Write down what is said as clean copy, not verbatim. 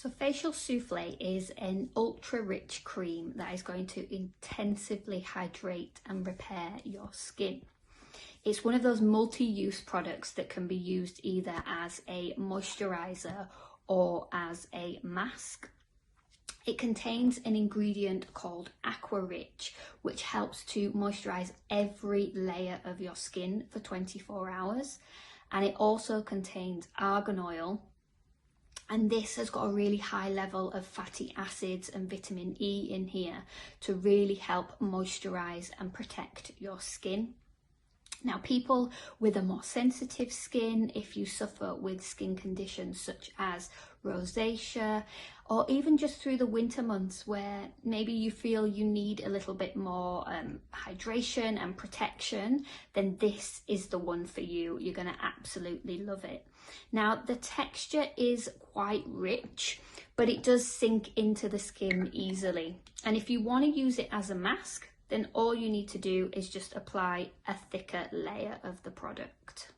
So Facial Souffle is an ultra rich cream that is going to intensively hydrate and repair your skin. It's one of those multi-use products that can be used either as a moisturiser or as a mask. It contains an ingredient called Aquarich, which helps to moisturise every layer of your skin for 24 hours. And it also contains argan oil. And this has got a really high level of fatty acids and vitamin E in here to really help moisturise and protect your skin. Now, people with a more sensitive skin, if you suffer with skin conditions such as rosacea, or even just through the winter months where maybe you feel you need a little bit more hydration and protection, then this is the one for you. You're going to absolutely love it. Now, the texture is quite rich, but it does sink into the skin easily. And if you want to use it as a mask, then all you need to do is just apply a thicker layer of the product.